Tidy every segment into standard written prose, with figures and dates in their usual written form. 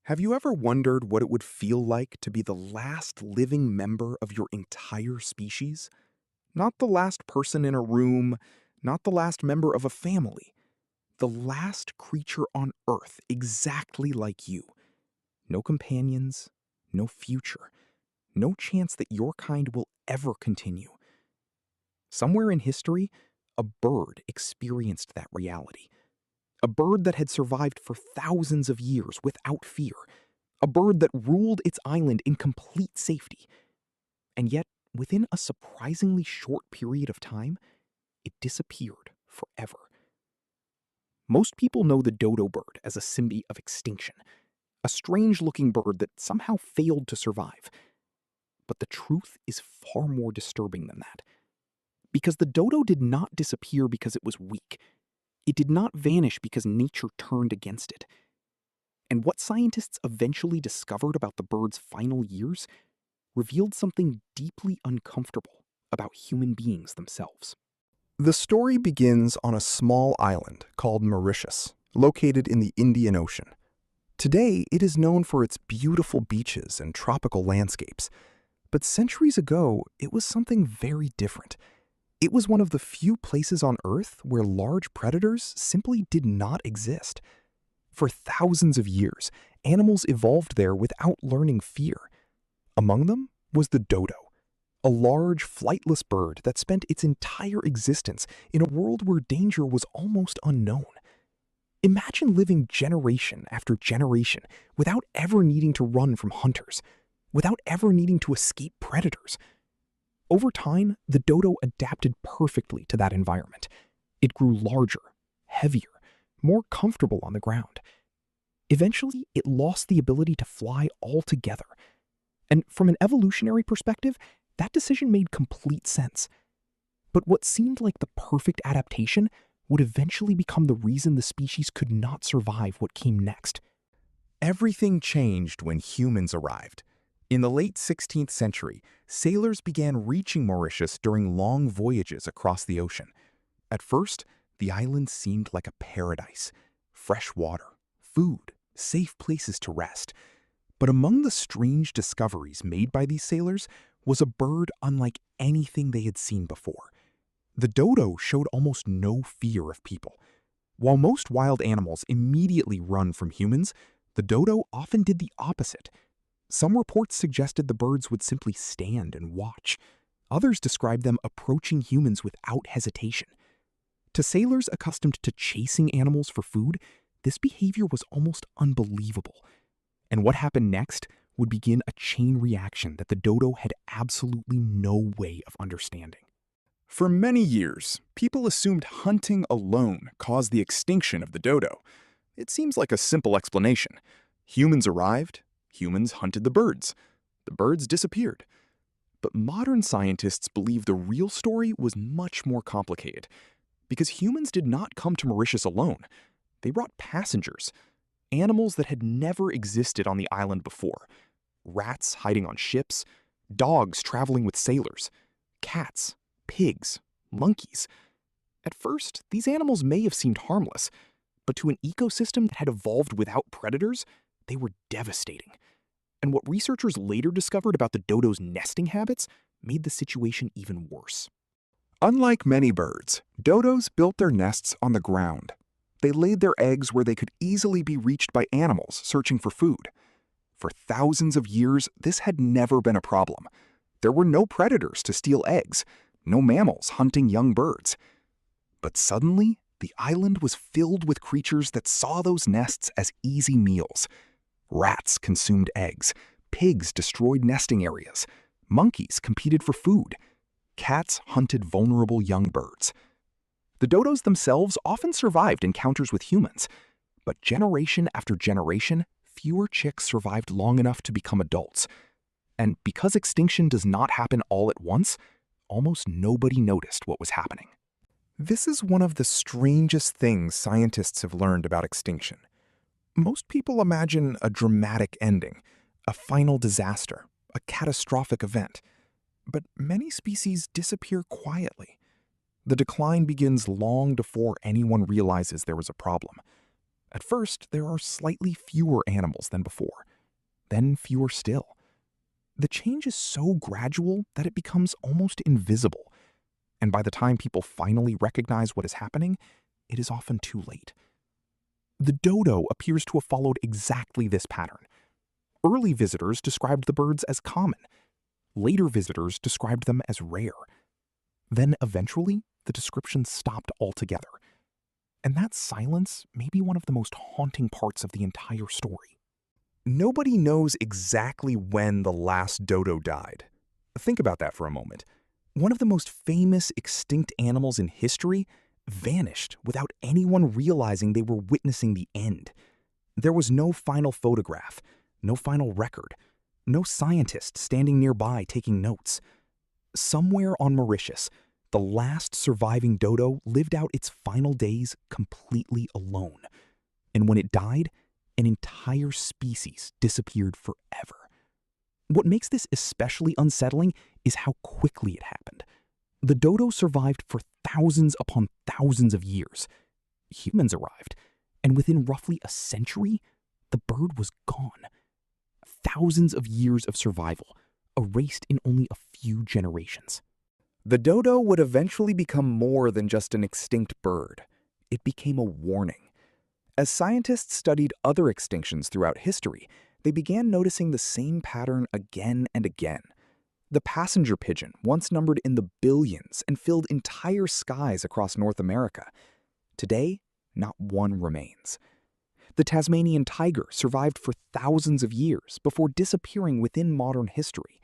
Have you ever wondered what it would feel like to be the last living member of your entire species? Not the last person in a room, not the last member of a family, the last creature on Earth exactly like you. No companions, no future, no chance that your kind will ever continue. Somewhere in history, a bird experienced that reality. A bird that had survived for thousands of years without fear. A bird that ruled its island in complete safety. And yet, within a surprisingly short period of time, it disappeared forever. Most people know the dodo bird as a symbol of extinction, a strange-looking bird that somehow failed to survive. But the truth is far more disturbing than that. Because the dodo did not disappear because it was weak. It did not vanish because nature turned against it. And what scientists eventually discovered about the bird's final years revealed something deeply uncomfortable about human beings themselves. The story begins on a small island called Mauritius, located in the Indian Ocean. Today, it is known for its beautiful beaches and tropical landscapes. But centuries ago, it was something very different. It was one of the few places on Earth where large predators simply did not exist. For thousands of years, animals evolved there without learning fear. Among them was the dodo, a large, flightless bird that spent its entire existence in a world where danger was almost unknown. Imagine living generation after generation without ever needing to run from hunters, without ever needing to escape predators. Over time, the dodo adapted perfectly to that environment. It grew larger, heavier, more comfortable on the ground. Eventually, it lost the ability to fly altogether. And from an evolutionary perspective, that decision made complete sense. But what seemed like the perfect adaptation would eventually become the reason the species could not survive what came next. Everything changed when humans arrived. In the late 16th century, sailors began reaching Mauritius during long voyages across the ocean. At first, the island seemed like a paradise. Fresh water, food, safe places to rest. But among the strange discoveries made by these sailors was a bird unlike anything they had seen before. The dodo showed almost no fear of people. While most wild animals immediately run from humans, the dodo often did the opposite. Some reports suggested the birds would simply stand and watch. Others described them approaching humans without hesitation. To sailors accustomed to chasing animals for food, this behavior was almost unbelievable. And what happened next would begin a chain reaction that the dodo had absolutely no way of understanding. For many years, people assumed hunting alone caused the extinction of the dodo. It seems like a simple explanation. Humans arrived, humans hunted the birds disappeared. But modern scientists believe the real story was much more complicated. Because humans did not come to Mauritius alone. They brought passengers, animals that had never existed on the island before. Rats hiding on ships, dogs traveling with sailors, cats, pigs, monkeys. At first, these animals may have seemed harmless, but to an ecosystem that had evolved without predators, they were devastating. And what researchers later discovered about the dodo's nesting habits made the situation even worse. Unlike many birds, dodos built their nests on the ground. They laid their eggs where they could easily be reached by animals searching for food. For thousands of years, this had never been a problem. There were no predators to steal eggs, no mammals hunting young birds. But suddenly, the island was filled with creatures that saw those nests as easy meals. Rats consumed eggs, pigs destroyed nesting areas, monkeys competed for food. Cats hunted vulnerable young birds. The dodos themselves often survived encounters with humans, but generation after generation, fewer chicks survived long enough to become adults. And because extinction does not happen all at once, almost nobody noticed what was happening. This is one of the strangest things scientists have learned about extinction. Most people imagine a dramatic ending, a final disaster, a catastrophic event. But many species disappear quietly. The decline begins long before anyone realizes there was a problem. At first, there are slightly fewer animals than before, then fewer still. The change is so gradual that it becomes almost invisible, and by the time people finally recognize what is happening, it is often too late. The dodo appears to have followed exactly this pattern. Early visitors described the birds as common. Later visitors described them as rare. Then eventually, the description stopped altogether. And that silence may be one of the most haunting parts of the entire story. Nobody knows exactly when the last dodo died. Think about that for a moment. One of the most famous extinct animals in history vanished without anyone realizing they were witnessing the end. There was no final photograph, no final record, no scientist standing nearby taking notes. Somewhere on Mauritius, the last surviving dodo lived out its final days completely alone. And when it died, an entire species disappeared forever. What makes this especially unsettling is how quickly it happened. The dodo survived for thousands upon thousands of years. Humans arrived, and within roughly a century, the bird was gone. Thousands of years of survival, erased in only a few generations. The dodo would eventually become more than just an extinct bird. It became a warning. As scientists studied other extinctions throughout history, they began noticing the same pattern again and again. The passenger pigeon once numbered in the billions and filled entire skies across North America. Today, not one remains. The Tasmanian tiger survived for thousands of years before disappearing within modern history.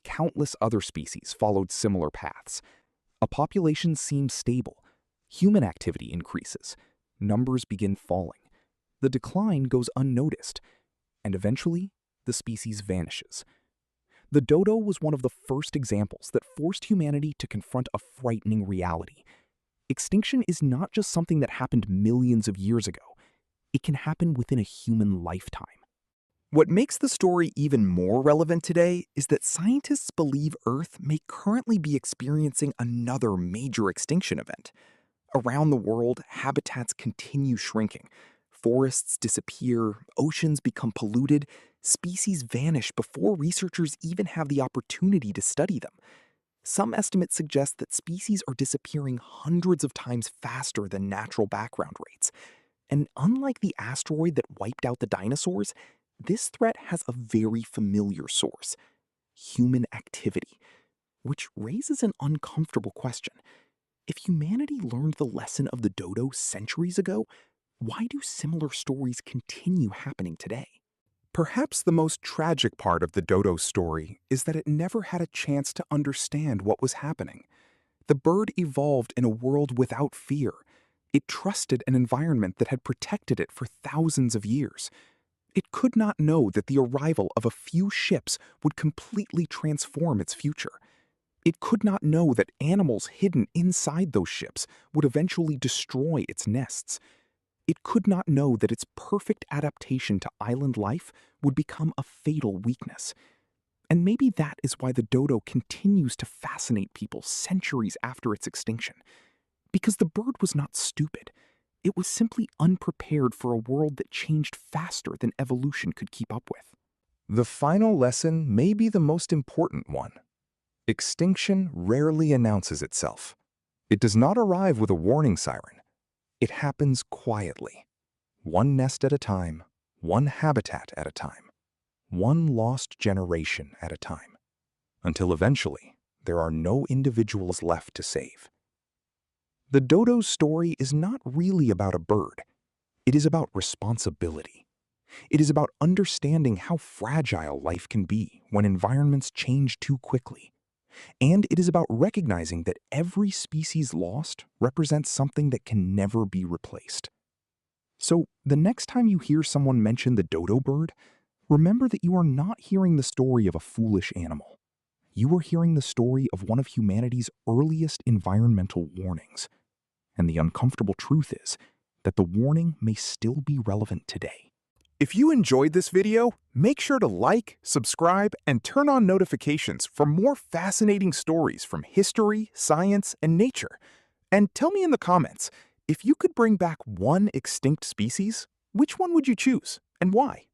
Countless other species followed similar paths. A population seems stable. Human activity increases. Numbers begin falling. The decline goes unnoticed. And eventually, the species vanishes. The dodo was one of the first examples that forced humanity to confront a frightening reality. Extinction is not just something that happened millions of years ago. It can happen within a human lifetime. What makes the story even more relevant today is that scientists believe Earth may currently be experiencing another major extinction event. Around the world, habitats continue shrinking. Forests disappear, oceans become polluted, species vanish before researchers even have the opportunity to study them. Some estimates suggest that species are disappearing hundreds of times faster than natural background rates. And unlike the asteroid that wiped out the dinosaurs, this threat has a very familiar source: human activity, which raises an uncomfortable question. If humanity learned the lesson of the dodo centuries ago, why do similar stories continue happening today? Perhaps the most tragic part of the dodo story is that it never had a chance to understand what was happening. The bird evolved in a world without fear. It trusted an environment that had protected it for thousands of years. It could not know that the arrival of a few ships would completely transform its future. It could not know that animals hidden inside those ships would eventually destroy its nests. It could not know that its perfect adaptation to island life would become a fatal weakness. And maybe that is why the dodo continues to fascinate people centuries after its extinction. Because the bird was not stupid. It was simply unprepared for a world that changed faster than evolution could keep up with. The final lesson may be the most important one. Extinction rarely announces itself. It does not arrive with a warning siren. It happens quietly, one nest at a time, one habitat at a time, one lost generation at a time, until eventually there are no individuals left to save. The dodo's story is not really about a bird. It is about responsibility. It is about understanding how fragile life can be when environments change too quickly. And it is about recognizing that every species lost represents something that can never be replaced. So, the next time you hear someone mention the dodo bird, remember that you are not hearing the story of a foolish animal. You are hearing the story of one of humanity's earliest environmental warnings. And the uncomfortable truth is that the warning may still be relevant today. If you enjoyed this video, make sure to like, subscribe, and turn on notifications for more fascinating stories from history, science, and nature. And tell me in the comments, If you could bring back one extinct species, which one would you choose and why?